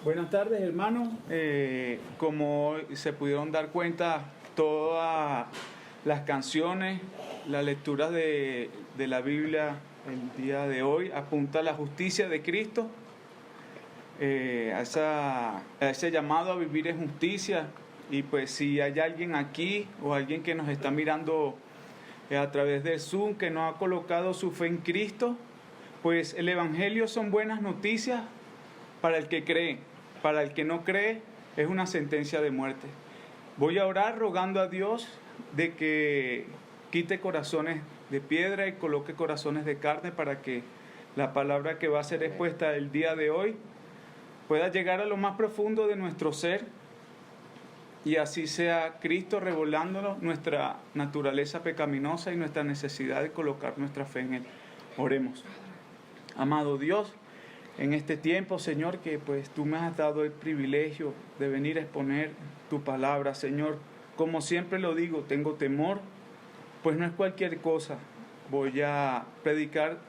Buenas tardes, hermanos. Como se pudieron dar cuenta, todas las canciones, las lecturas de la Biblia el día de hoy apunta a la justicia de Cristo, a ese llamado a vivir en justicia. Y pues si hay alguien aquí o alguien que nos está mirando a través del Zoom que no ha colocado su fe en Cristo, pues el Evangelio son buenas noticias para el que cree. Para el que no cree es una sentencia de muerte. Voy a orar rogando a Dios de que quite corazones de piedra y coloque corazones de carne para que la palabra que va a ser expuesta el día de hoy pueda llegar a lo más profundo de nuestro ser y así sea Cristo revelándonos nuestra naturaleza pecaminosa y nuestra necesidad de colocar nuestra fe en Él. Oremos. Amado Dios, en este tiempo, Señor, que pues Tú me has dado el privilegio de venir a exponer Tu palabra, Señor. Como siempre lo digo, tengo temor, pues no es cualquier cosa. Voy a predicar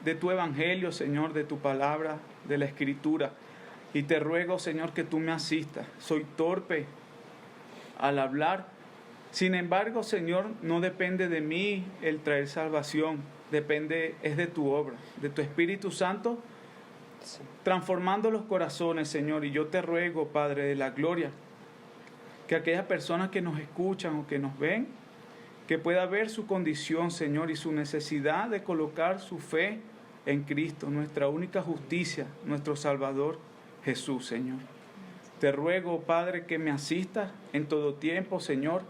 de Tu evangelio, Señor, de Tu palabra, de la Escritura. Y te ruego, Señor, que Tú me asistas. Soy torpe al hablar. Sin embargo, Señor, no depende de mí el traer salvación. Es de Tu obra, de Tu Espíritu Santo, transformando los corazones, Señor. Y yo te ruego, Padre de la gloria, que aquellas personas que nos escuchan o que nos ven, que pueda ver su condición, Señor, y su necesidad de colocar su fe en Cristo, nuestra única justicia, nuestro Salvador, Jesús, Señor. Te ruego, Padre, que me asistas en todo tiempo, Señor,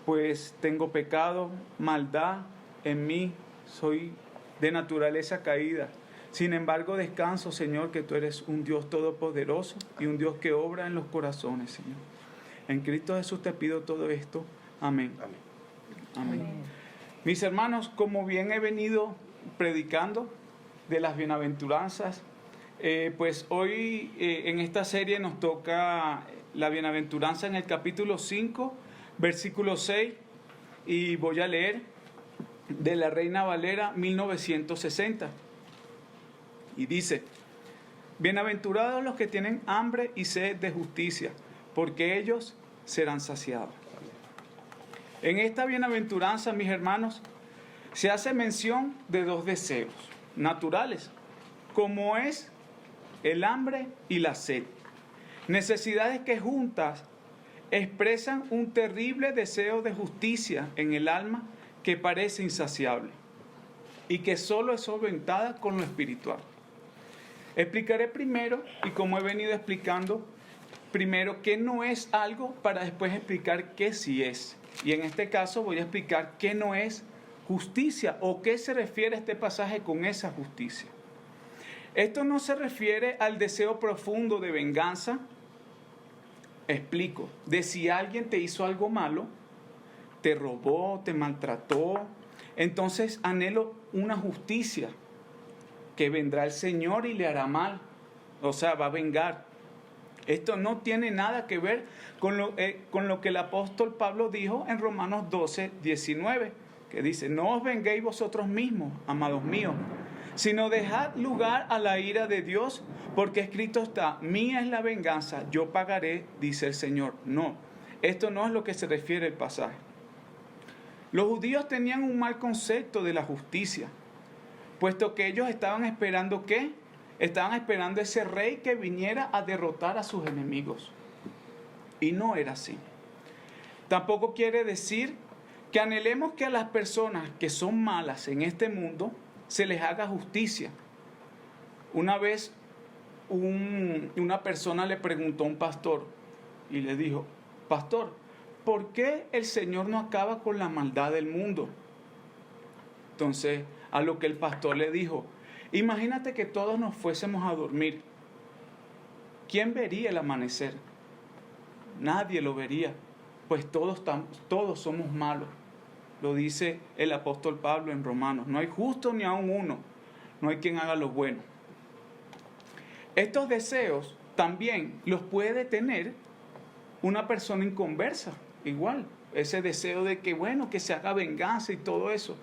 pues tengo pecado, maldad en mí, soy de naturaleza caída. Sin embargo, descanso, Señor, que Tú eres un Dios todopoderoso y un Dios que obra en los corazones, Señor. En Cristo Jesús te pido todo esto. Amén. Amén. Amén. Mis hermanos, como bien he venido predicando de las bienaventuranzas, pues hoy en esta serie nos toca la bienaventuranza en el capítulo 5, versículo 6, y voy a leer de la Reina Valera 1960. Y dice: bienaventurados los que tienen hambre y sed de justicia, porque ellos serán saciados. En esta bienaventuranza, mis hermanos, se hace mención de dos deseos naturales, como es el hambre y la sed. Necesidades que juntas expresan un terrible deseo de justicia en el alma que parece insaciable y que solo es solventada con lo espiritual. Explicaré primero, y como he venido explicando, primero qué no es algo para después explicar qué sí es. Y en este caso voy a explicar qué no es justicia o qué se refiere este pasaje con esa justicia. Esto no se refiere al deseo profundo de venganza, explico, de si alguien te hizo algo malo, te robó, te maltrató, entonces anhelo una justicia que vendrá el Señor y le hará mal, o sea, va a vengar. Esto no tiene nada que ver con lo que el apóstol Pablo dijo en Romanos 12, 19, que dice: no os venguéis vosotros mismos, amados míos, sino dejad lugar a la ira de Dios, porque escrito está: mía es la venganza, yo pagaré, dice el Señor. No, esto no es lo que se refiere el pasaje. Los judíos tenían un mal concepto de la justicia, puesto que ellos estaban esperando ¿qué? Estaban esperando ese rey que viniera a derrotar a sus enemigos. Y no era así. Tampoco quiere decir que anhelemos que a las personas que son malas en este mundo se les haga justicia. Una vez una persona le preguntó a un pastor y le dijo: pastor, ¿por qué el Señor no acaba con la maldad del mundo? Entonces, a lo que el pastor le dijo: imagínate que todos nos fuésemos a dormir. ¿Quién vería el amanecer? Nadie lo vería, pues todos somos malos. Lo dice el apóstol Pablo en Romanos: no hay justo ni aun uno, no hay quien haga lo bueno. Estos deseos también los puede tener una persona inconversa, igual, ese deseo de que que se haga venganza y todo eso.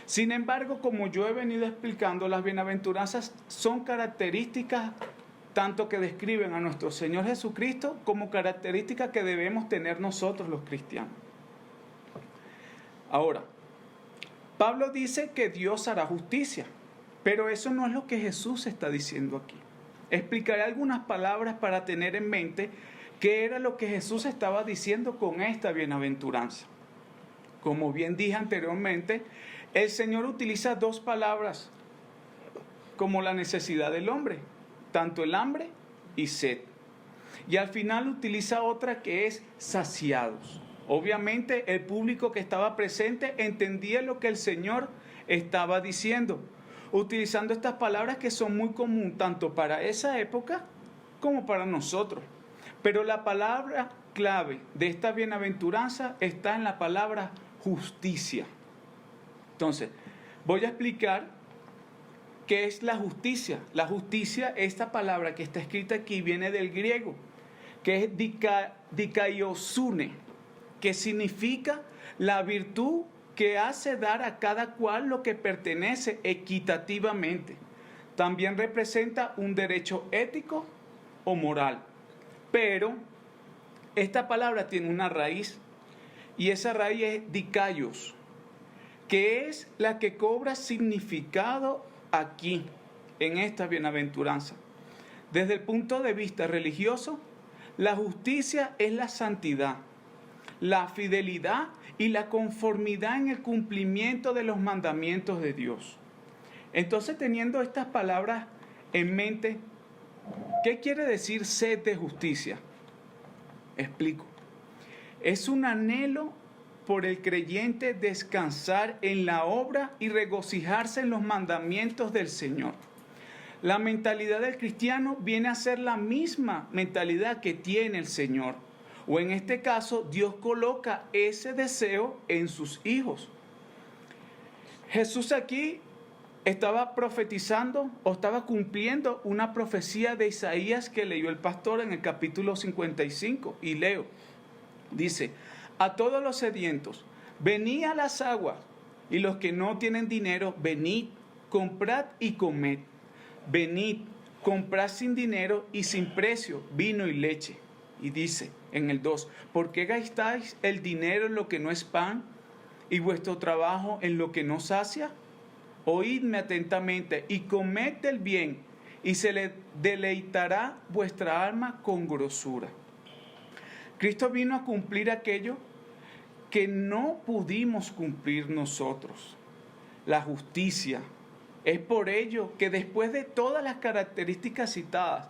Sin embargo, como yo he venido explicando, las bienaventuranzas son características tanto que describen a nuestro Señor Jesucristo como características que debemos tener nosotros los cristianos. Ahora, Pablo dice que Dios hará justicia, pero eso no es lo que Jesús está diciendo aquí. Explicaré algunas palabras para tener en mente qué era lo que Jesús estaba diciendo con esta bienaventuranza. Como bien dije anteriormente, el Señor utiliza dos palabras como la necesidad del hombre, tanto el hambre y sed. Y al final utiliza otra que es saciados. Obviamente el público que estaba presente entendía lo que el Señor estaba diciendo, utilizando estas palabras que son muy comunes tanto para esa época como para nosotros. Pero la palabra clave de esta bienaventuranza está en la palabra justicia. Entonces, voy a explicar qué es la justicia. La justicia, esta palabra que está escrita aquí, viene del griego, que es dikaiosune, que significa la virtud que hace dar a cada cual lo que pertenece equitativamente. También representa un derecho ético o moral. Pero esta palabra tiene una raíz, y esa raíz es dikaios, que es la que cobra significado aquí, en esta bienaventuranza. Desde el punto de vista religioso, la justicia es la santidad, la fidelidad y la conformidad en el cumplimiento de los mandamientos de Dios. Entonces, teniendo estas palabras en mente, ¿qué quiere decir sed de justicia? Explico. Es un anhelo por el creyente descansar en la obra y regocijarse en los mandamientos del Señor. La mentalidad del cristiano viene a ser la misma mentalidad que tiene el Señor. O en este caso, Dios coloca ese deseo en sus hijos. Jesús aquí estaba profetizando o estaba cumpliendo una profecía de Isaías que leyó el pastor en el capítulo 55. Y leo, dice: a todos los sedientos, venid a las aguas, y los que no tienen dinero, venid, comprad y comed. Venid, comprad sin dinero y sin precio vino y leche. Y dice en el 2, ¿por qué gastáis el dinero en lo que no es pan y vuestro trabajo en lo que no sacia? Oídme atentamente y comed del bien, y se le deleitará vuestra alma con grosura. Cristo vino a cumplir aquello que no pudimos cumplir nosotros, la justicia. Es por ello que después de todas las características citadas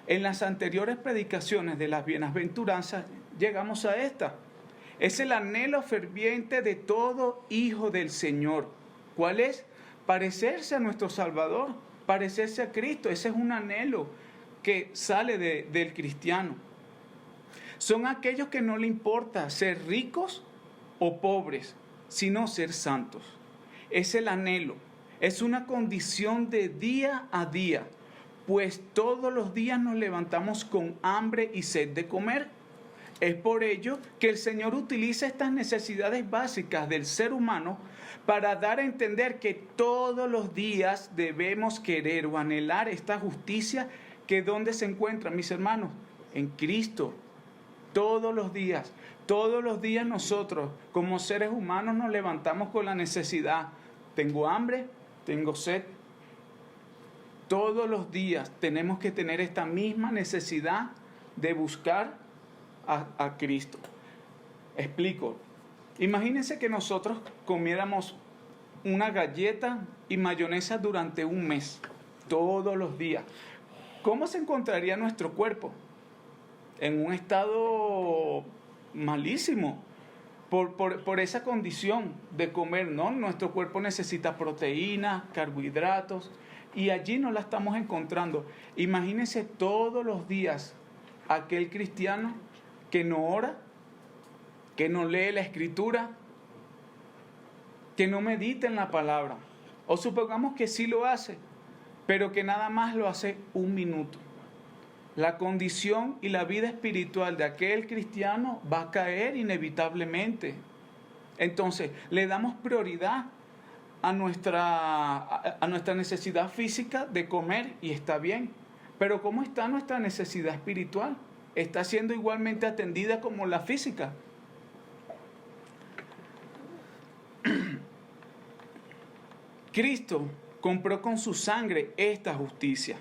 en las anteriores predicaciones de las bienaventuranzas, llegamos a esta. Es el anhelo ferviente de todo hijo del Señor. ¿Cuál es? Parecerse a nuestro Salvador, parecerse a Cristo. Ese es un anhelo que sale del cristiano. Son aquellos que no le importa ser ricos o pobres, sino ser santos. Es el anhelo, es una condición de día a día, pues todos los días nos levantamos con hambre y sed de comer. Es por ello que el Señor utiliza estas necesidades básicas del ser humano para dar a entender que todos los días debemos querer o anhelar esta justicia, que ¿dónde se encuentra, mis hermanos? En Cristo. Todos los días nosotros como seres humanos nos levantamos con la necesidad. Tengo hambre, tengo sed. Todos los días tenemos que tener esta misma necesidad de buscar a Cristo. Explico. Imagínense que nosotros comiéramos una galleta y mayonesa durante un mes, todos los días. ¿Cómo se encontraría nuestro cuerpo? En un estado malísimo por esa condición de comer, ¿no? Nuestro cuerpo necesita proteínas, carbohidratos, y allí no la estamos encontrando. Imagínense todos los días aquel cristiano que no ora, que no lee la Escritura, que no medita en la palabra. O supongamos que sí lo hace, pero que nada más lo hace un minuto. La condición y la vida espiritual de aquel cristiano va a caer inevitablemente. Entonces, le damos prioridad a nuestra necesidad física de comer, y está bien, Pero ¿cómo está nuestra necesidad espiritual? ¿Está siendo igualmente atendida como la física? Cristo compró con su sangre esta justicia.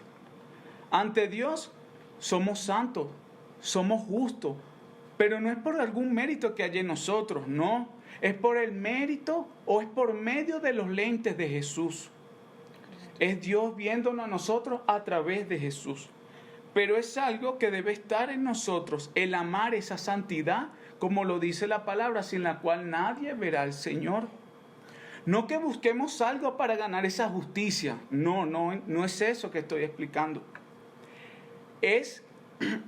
Ante Dios somos santos, somos justos, pero no es por algún mérito que haya en nosotros, no. Es por el mérito o es por medio de los lentes de Jesús. Es Dios viéndonos a nosotros a través de Jesús. Pero es algo que debe estar en nosotros, el amar esa santidad, como lo dice la palabra, sin la cual nadie verá al Señor. No que busquemos algo para ganar esa justicia. No es eso que estoy explicando. Es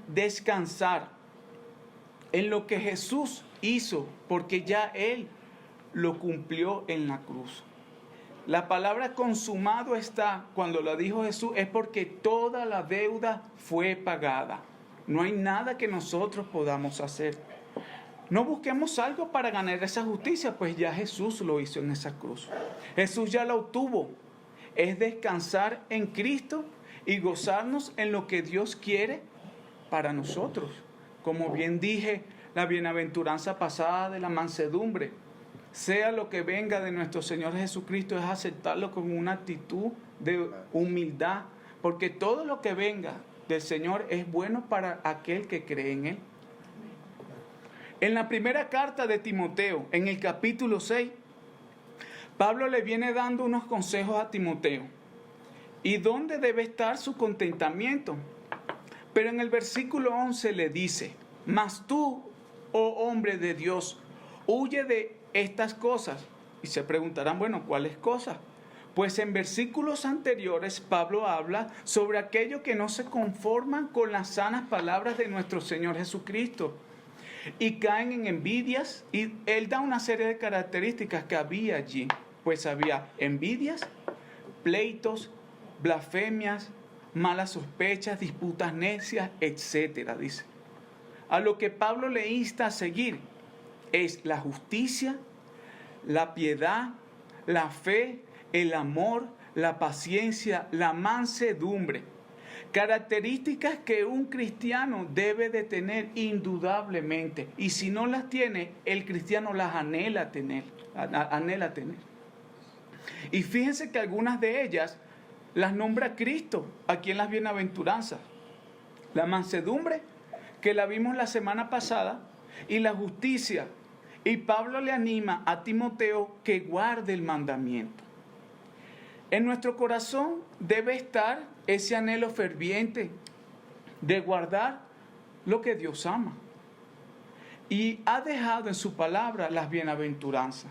descansar en lo que Jesús hizo, porque ya Él lo cumplió en la cruz. La palabra consumado está, cuando lo dijo Jesús, es porque toda la deuda fue pagada. No hay nada que nosotros podamos hacer. No busquemos algo para ganar esa justicia, pues ya Jesús lo hizo en esa cruz. Jesús ya la obtuvo. Es descansar en Cristo y gozarnos en lo que Dios quiere para nosotros. Como bien dije, la bienaventuranza pasada de la mansedumbre, sea lo que venga de nuestro Señor Jesucristo, es aceptarlo con una actitud de humildad, porque todo lo que venga del Señor es bueno para aquel que cree en Él. En la primera carta de Timoteo, en el capítulo 6, Pablo le viene dando unos consejos a Timoteo. ¿Y dónde debe estar su contentamiento? Pero en el versículo 11 le dice: mas tú, oh hombre de Dios, huye de estas cosas. Y se preguntarán, bueno, ¿cuáles cosas? Pues en versículos anteriores Pablo habla sobre aquello que no se conforman con las sanas palabras de nuestro Señor Jesucristo y caen en envidias, y él da una serie de características que había allí. Pues había envidias, pleitos, blasfemias, malas sospechas, disputas necias, etcétera, dice. A lo que Pablo le insta a seguir es la justicia, la piedad, la fe, el amor, la paciencia, la mansedumbre. Características que un cristiano debe de tener indudablemente. Y si no las tiene, el cristiano las anhela tener. Y fíjense que algunas de ellas las nombra Cristo aquí en las bienaventuranzas. La mansedumbre, que la vimos la semana pasada, y la justicia. Y Pablo le anima a Timoteo que guarde el mandamiento. En nuestro corazón debe estar ese anhelo ferviente de guardar lo que Dios ama. Y ha dejado en su palabra las bienaventuranzas.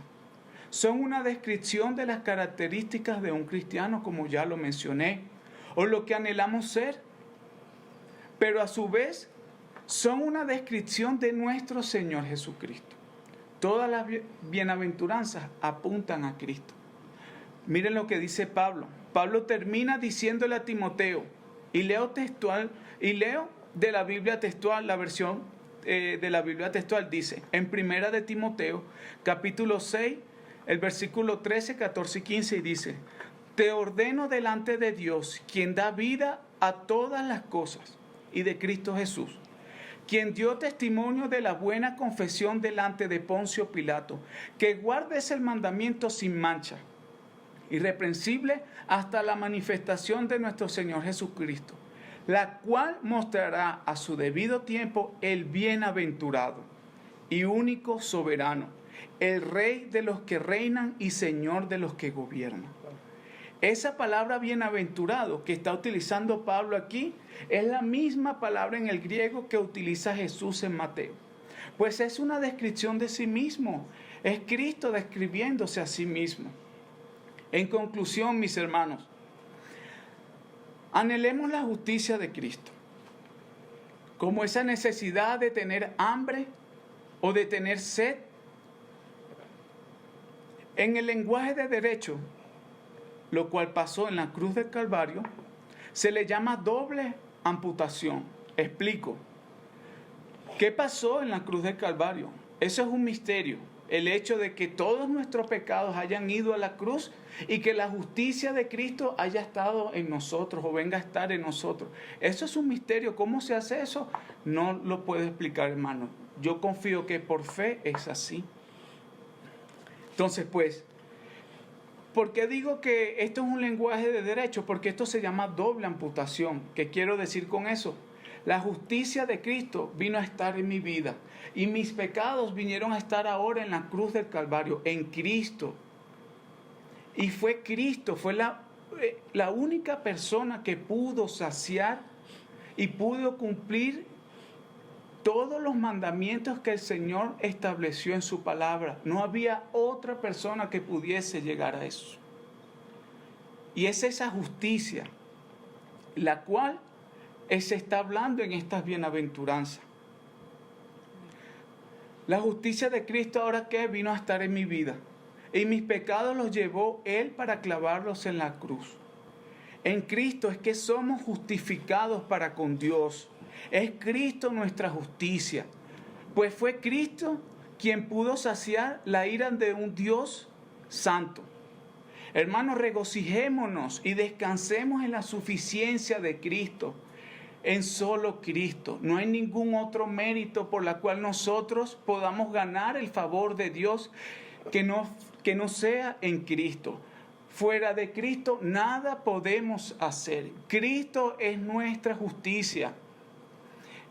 Son una descripción de las características de un cristiano, como ya lo mencioné, o lo que anhelamos ser. Pero a su vez son una descripción de nuestro Señor Jesucristo. Todas las bienaventuranzas apuntan a Cristo. Miren lo que dice Pablo. Pablo termina diciéndole a Timoteo, y leo de la Biblia textual, la versión de la Biblia textual dice, en primera de Timoteo, capítulo 6, el versículo 13, 14 y 15, y dice: te ordeno delante de Dios, quien da vida a todas las cosas, y de Cristo Jesús, quien dio testimonio de la buena confesión delante de Poncio Pilato, que guardes el mandamiento sin mancha, irreprensible hasta la manifestación de nuestro Señor Jesucristo, la cual mostrará a su debido tiempo el bienaventurado y único soberano, el Rey de los que reinan y Señor de los que gobiernan. Esa palabra bienaventurado que está utilizando Pablo aquí es la misma palabra en el griego que utiliza Jesús en Mateo. Pues es una descripción de sí mismo. Es Cristo describiéndose a sí mismo. En conclusión, mis hermanos, anhelemos la justicia de Cristo, como esa necesidad de tener hambre o de tener sed. En el lenguaje de derecho, lo cual pasó en la cruz del Calvario, se le llama doble amputación. Explico. ¿Qué pasó en la cruz del Calvario? Eso es un misterio. el hecho de que todos nuestros pecados hayan ido a la cruz y que la justicia de Cristo haya estado en nosotros o venga a estar en nosotros. Eso es un misterio. ¿Cómo se hace eso? No lo puedo explicar, hermano. Yo confío que por fe es así. Entonces, pues, ¿por qué digo que esto es un lenguaje de derecho? Porque esto se llama doble amputación. ¿Qué quiero decir con eso? La justicia de Cristo vino a estar en mi vida y mis pecados vinieron a estar ahora en la cruz del Calvario, en Cristo. Y fue Cristo, fue la única persona que pudo saciar y pudo cumplir todos los mandamientos que el Señor estableció en su palabra. No había otra persona que pudiese llegar a eso. Y es esa justicia, la cual se está hablando en estas bienaventuranzas. La justicia de Cristo ahora que vino a estar en mi vida. Y mis pecados los llevó Él para clavarlos en la cruz. En Cristo es que somos justificados para con Dios. Es Cristo nuestra justicia. Pues fue Cristo quien pudo saciar la ira de un Dios santo. Hermanos, regocijémonos y descansemos en la suficiencia de Cristo. En solo Cristo. No hay ningún otro mérito por la cual nosotros podamos ganar el favor de Dios que no sea en Cristo. Fuera de Cristo nada podemos hacer. Cristo es nuestra justicia.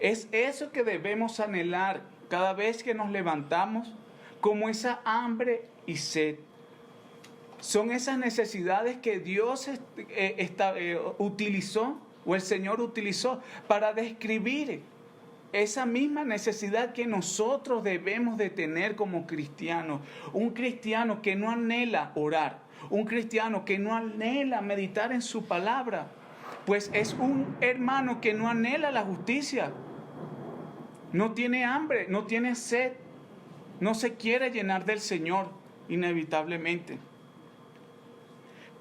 Es eso que debemos anhelar cada vez que nos levantamos, como esa hambre y sed. Son esas necesidades que Dios utilizó, o el Señor utilizó, para describir esa misma necesidad que nosotros debemos de tener como cristianos. Un cristiano que no anhela orar, un cristiano que no anhela meditar en su palabra, pues es un hermano que no anhela la justicia. No tiene hambre, no tiene sed, no se quiere llenar del Señor, inevitablemente.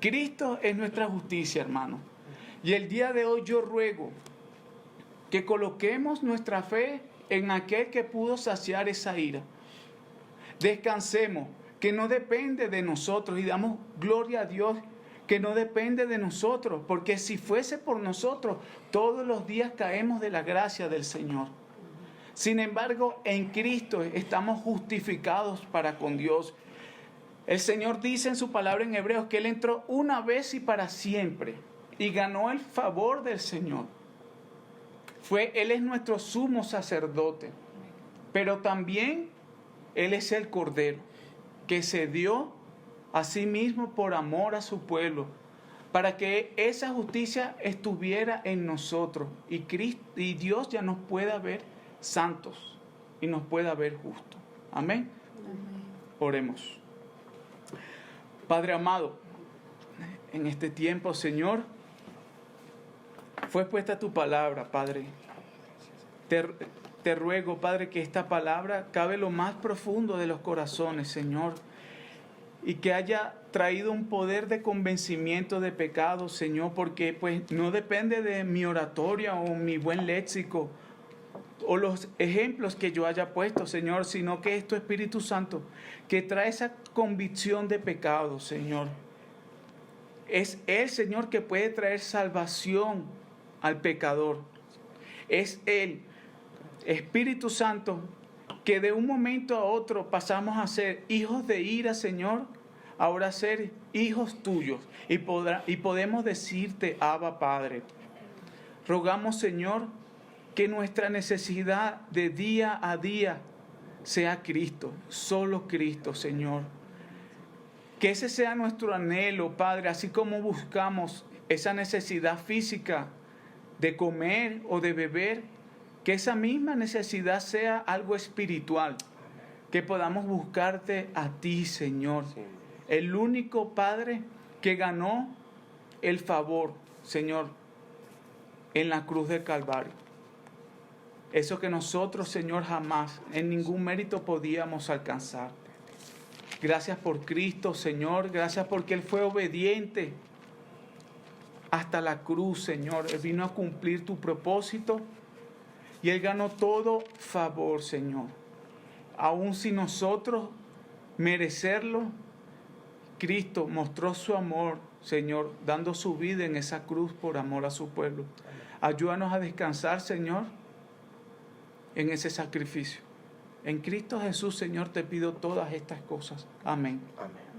Cristo es nuestra justicia, hermano. Y el día de hoy yo ruego que coloquemos nuestra fe en aquel que pudo saciar esa ira. Descansemos, que no depende de nosotros, y damos gloria a Dios que no depende de nosotros, porque si fuese por nosotros, todos los días caemos de la gracia del Señor. Sin embargo, en Cristo estamos justificados para con Dios. El Señor dice en su palabra en Hebreos que Él entró una vez y para siempre y ganó el favor del Señor. Él es nuestro sumo sacerdote, pero también Él es el Cordero que se dio a sí mismo por amor a su pueblo, para que esa justicia estuviera en nosotros y Dios ya nos pueda ver santos y nos pueda ver justos. Amén. Oremos. Padre amado, en este tiempo, Señor, fue puesta tu palabra, Padre. Te ruego, Padre, que esta palabra cabe lo más profundo de los corazones, Señor, y que haya traído un poder de convencimiento de pecado, Señor, porque pues no depende de mi oratoria o mi buen léxico o los ejemplos que yo haya puesto, Señor, sino que es tu Espíritu Santo que trae esa convicción de pecado, Señor. Es el Señor que puede traer salvación al pecador. Es el Espíritu Santo que de un momento a otro pasamos a ser hijos de ira, Señor, ahora a ser hijos tuyos y podemos decirte, Abba, Padre. Rogamos, Señor, que nuestra necesidad de día a día sea Cristo, solo Cristo, Señor. Que ese sea nuestro anhelo, Padre, así como buscamos esa necesidad física de comer o de beber, que esa misma necesidad sea algo espiritual, que podamos buscarte a ti, Señor, el único Padre que ganó el favor, Señor, en la cruz del Calvario. Eso que nosotros, Señor, jamás en ningún mérito podíamos alcanzar. Gracias por Cristo, Señor. Gracias porque Él fue obediente hasta la cruz, Señor. Él vino a cumplir tu propósito y Él ganó todo favor, Señor. Aun si nosotros merecerlo, Cristo mostró su amor, Señor, dando su vida en esa cruz por amor a su pueblo. Ayúdanos a descansar, Señor, en ese sacrificio. En Cristo Jesús, Señor, te pido todas estas cosas. Amén. Amén.